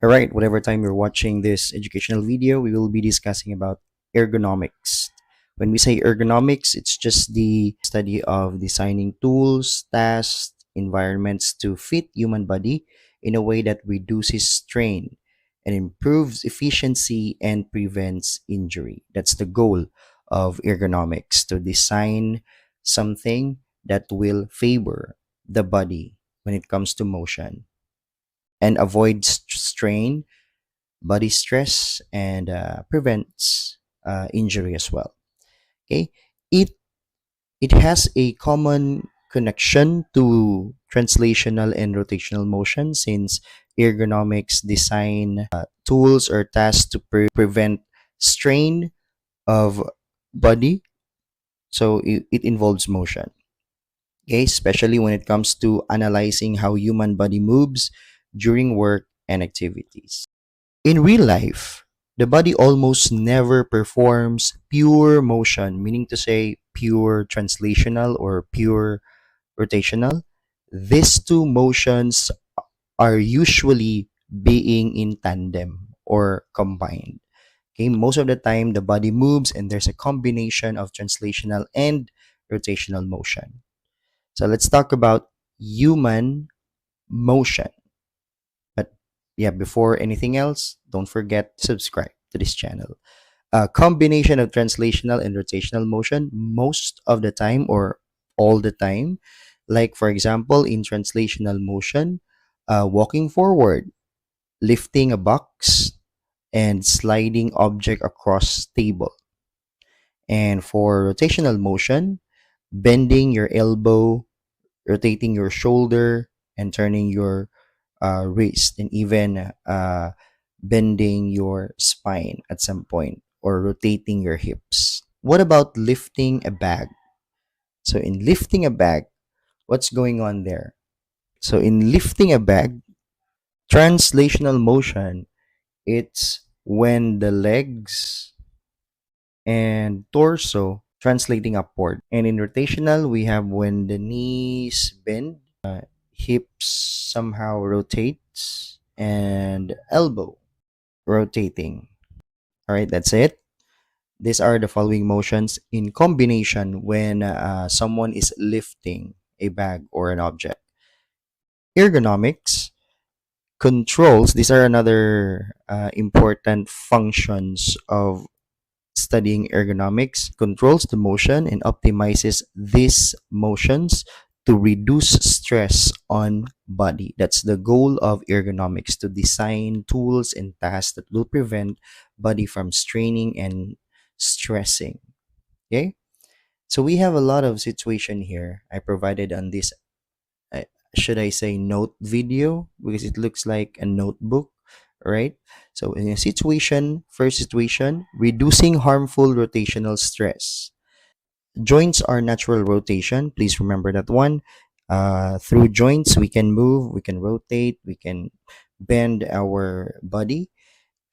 All right, whatever time you're watching this educational video, we will be discussing about ergonomics. When we say ergonomics, it's just the study of designing tools, tasks, environments to fit human body in a way that reduces strain and improves efficiency and prevents injury. That's the goal of ergonomics, to design something that will favor the body when it comes to motion and avoid strain, body stress, and prevents injury as well. Okay, it it has a common connection to translational and rotational motion, since ergonomics design tools or tasks to prevent strain of body. So it involves motion. Okay, especially when it comes to analyzing how human body moves during work and activities. In real life, the body almost never performs pure motion, meaning to say pure translational or pure rotational. These two motions are usually being in tandem or combined. Okay, most of the time the body moves and there's a combination of translational and rotational motion. So let's talk about human motion. But yeah, before anything else, don't forget to subscribe to this channel. A combination of translational and rotational motion most of the time or all the time. Like, for example, in translational motion, walking forward, lifting a box, and sliding object across table. And for rotational motion, bending your elbow, rotating your shoulder, and turning your wrist, and even bending your spine at some point or rotating your hips. What about lifting a bag? So, in lifting a bag, what's going on there? So, in lifting a bag, translational motion, it's when the legs and torso translating upward. And in rotational, we have when the knees bend, hips somehow rotates, and elbow rotating. All right, that's it. These are the following motions in combination when someone is lifting a bag or an object. Ergonomics controls, these are another important functions of studying ergonomics, controls the motion and optimizes these motions to reduce stress on body. That's the goal of ergonomics, to design tools and tasks that will prevent body from straining and stressing. Okay? So we have a lot of situation here I provided on this, uh, should I say note video, because it looks like a notebook, right? So in a situation, first situation, reducing harmful rotational stress. Joints are natural rotation. Please remember that one. Through joints, we can move, we can rotate, we can bend our body.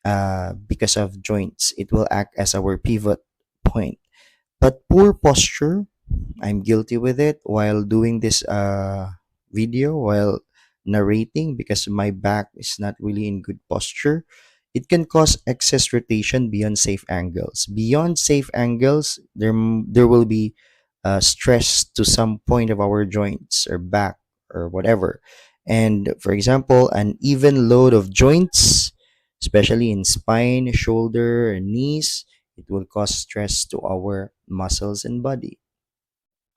Because of joints, it will act as our pivot point. But poor posture, I'm guilty with it while doing this video, while narrating, because my back is not really in good posture. It can cause excess rotation beyond safe angles. Beyond safe angles, there will be stress to some point of our joints or back or whatever. And for example, an even load of joints, especially in spine, shoulder, and knees, it will cause stress to our muscles and body.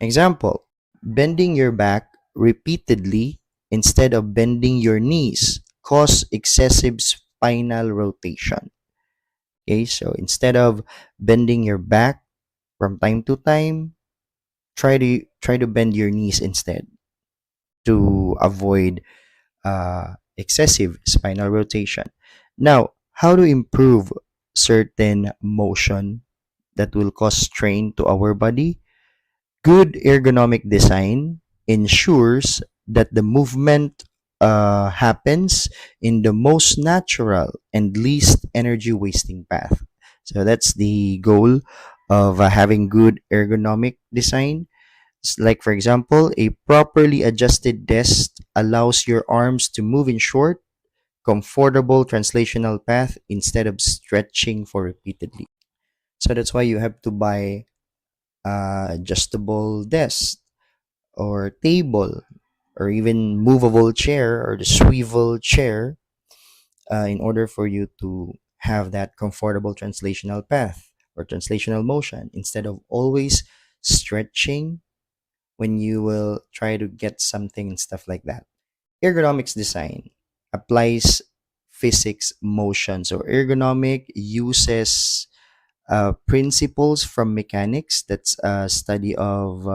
Example, bending your back repeatedly instead of bending your knees cause excessive spinal rotation. Okay, so instead of bending your back from time to time, try to bend your knees instead to avoid excessive spinal rotation. Now, how to improve certain motion that will cause strain to our body? Good ergonomic design ensures that the movement happens in the most natural and least energy wasting path. So that's the goal of having good ergonomic design. Like, for example, a properly adjusted desk allows your arms to move in short, comfortable translational path instead of stretching for repeatedly. So that's why you have to buy adjustable desk or table or even movable chair or the swivel chair in order for you to have that comfortable translational path or translational motion instead of always stretching when you will try to get something and stuff like that. Ergonomics design applies physics motion. So ergonomic uses principles from mechanics. That's a study of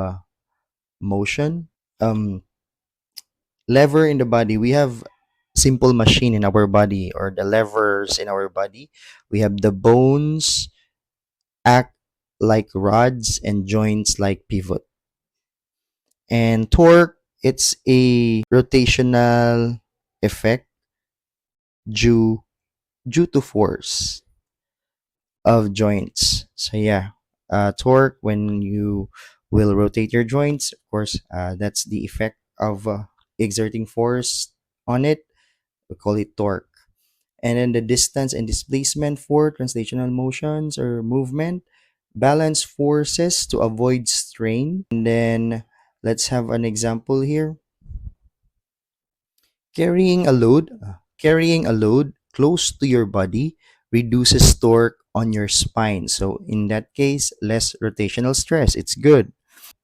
motion. Lever in the body. We have simple machine in our body or the levers in our body. We have the bones act like rods and joints like pivot. And torque, it's a rotational effect due due to force of joints. So yeah, torque when you will rotate your joints, of course, that's the effect of exerting force on it. We call it torque. And then the distance and displacement for translational motions or movement, balance forces to avoid strain. And then let's have an example here. Carrying a load close to your body reduces torque on your spine. So in that case, less rotational stress. It's good.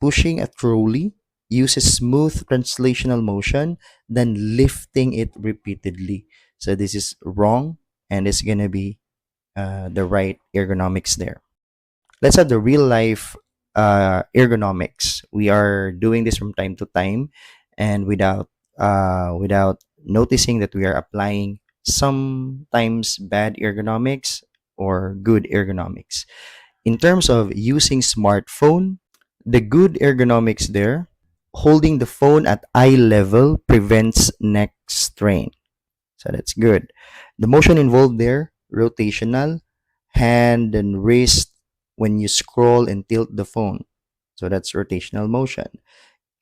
Pushing a trolley uses smooth translational motion than lifting it repeatedly. So this is wrong, and it's gonna be the right ergonomics there. Let's have the real life ergonomics. We are doing this from time to time, and without noticing that we are applying sometimes bad ergonomics or good ergonomics. In terms of using smartphone, the good ergonomics there, holding the phone at eye level prevents neck strain. So that's good. The motion involved there, rotational, hand and wrist when you scroll and tilt the phone. So that's rotational motion.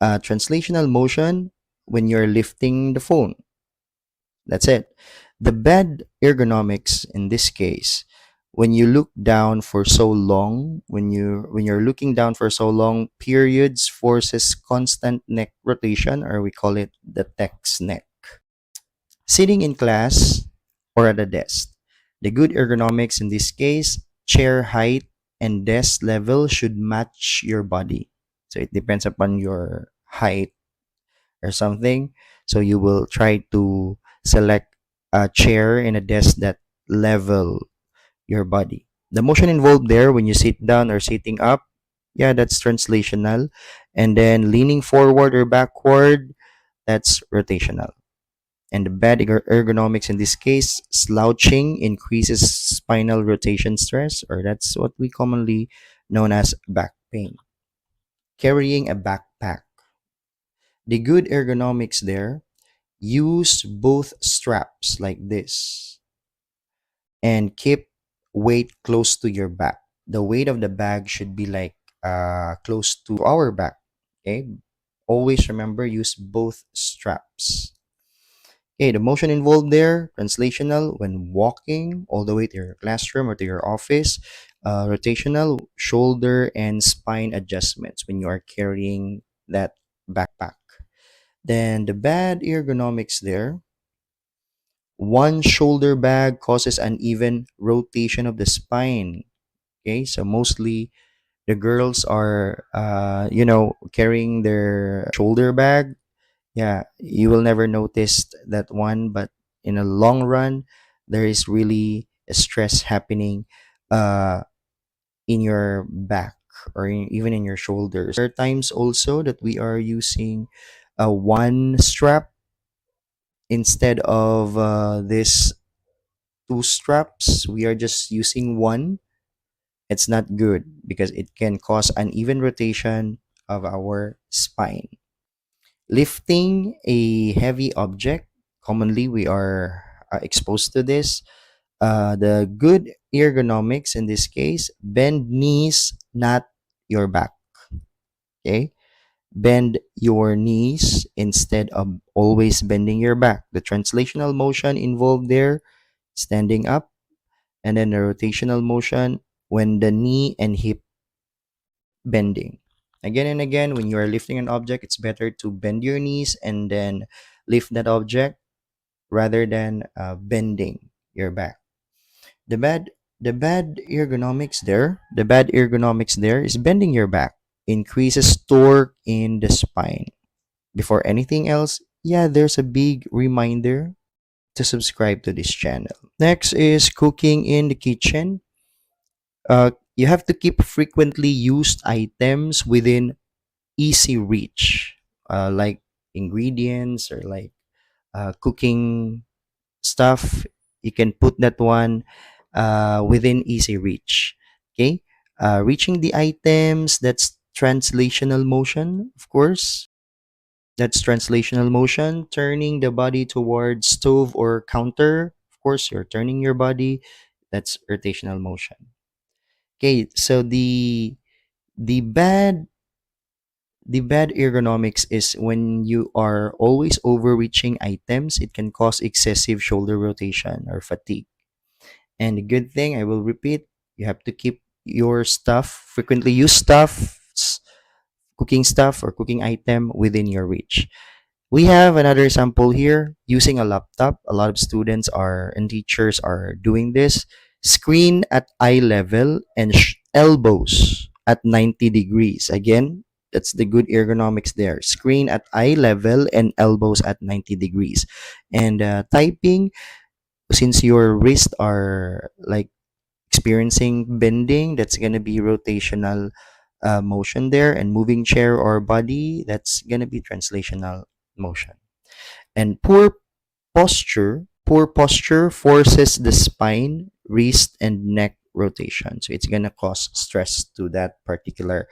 Translational motion when you're lifting the phone. That's it. The bad ergonomics in this case, when you look down for so long, when you're looking down for so long, periods forces constant neck rotation, or we call it the text neck. Sitting in class or at a desk. The good ergonomics in this case, chair height and desk level should match your body. So it depends upon your height or something. So you will try to select a chair and a desk that level your body. The motion involved there when you sit down or sitting up, yeah, that's translational. And then leaning forward or backward, that's rotational. And the bad ergonomics in this case, slouching increases spinal rotation stress, or that's what we commonly known as back pain. Carrying a backpack. The good ergonomics there, use both straps like this and keep weight close to your back. The weight of the bag should be like close to our back. Okay. Always remember, use both straps. Okay, the motion involved there, translational, when walking all the way to your classroom or to your office. Rotational, shoulder and spine adjustments when you are carrying that backpack. Then the bad ergonomics there, one shoulder bag causes uneven rotation of the spine. Okay, so mostly the girls are, carrying their shoulder bag. Yeah, you will never notice that one, but in a long run, there is really a stress happening in your back or even in your shoulders. There are times also that we are using a one strap instead of this two straps. We are just using one. It's not good because it can cause uneven rotation of our spine. Lifting a heavy object, commonly we are exposed to this. The good ergonomics in this case, bend knees, not your back. Okay, Bend your knees instead of always bending your back. The translational motion involved there, standing up, and then the rotational motion when the knee and hip bending. Again and again, when you are lifting an object, it's better to bend your knees and then lift that object rather than bending your back. The bad the bad ergonomics there is bending your back, increases torque in the spine. Before anything else, yeah, there's a big reminder to subscribe to this channel. Next is cooking in the kitchen. You have to keep frequently used items within easy reach, like ingredients or like cooking stuff. You can put that one within easy reach. Okay, reaching the items, that's translational motion, of course. That's translational motion. Turning the body towards stove or counter, of course, you're turning your body. That's rotational motion. Okay, so the bad the bad ergonomics is when you are always overreaching items. It can cause excessive shoulder rotation or fatigue. And the good thing, I will repeat, you have to keep your stuff, frequently used stuff, cooking stuff or cooking item within your reach. We have another sample here using a laptop. A lot of students are and teachers are doing this. Screen at eye level and elbows at 90 degrees. Again, that's the good ergonomics there. Screen at eye level and elbows at 90 degrees. And typing, since your wrists are like experiencing bending, that's going to be rotational motion there. And moving chair or body, that's going to be translational motion. And poor posture forces the spine, wrist, and neck rotation. So it's gonna cause stress to that particular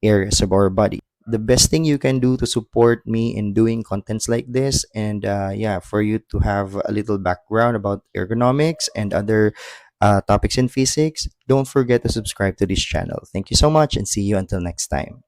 areas of our body. The best thing you can do to support me in doing contents like this, and yeah, for you to have a little background about ergonomics and other topics in physics, don't forget to subscribe to this channel. Thank you so much and see you until next time.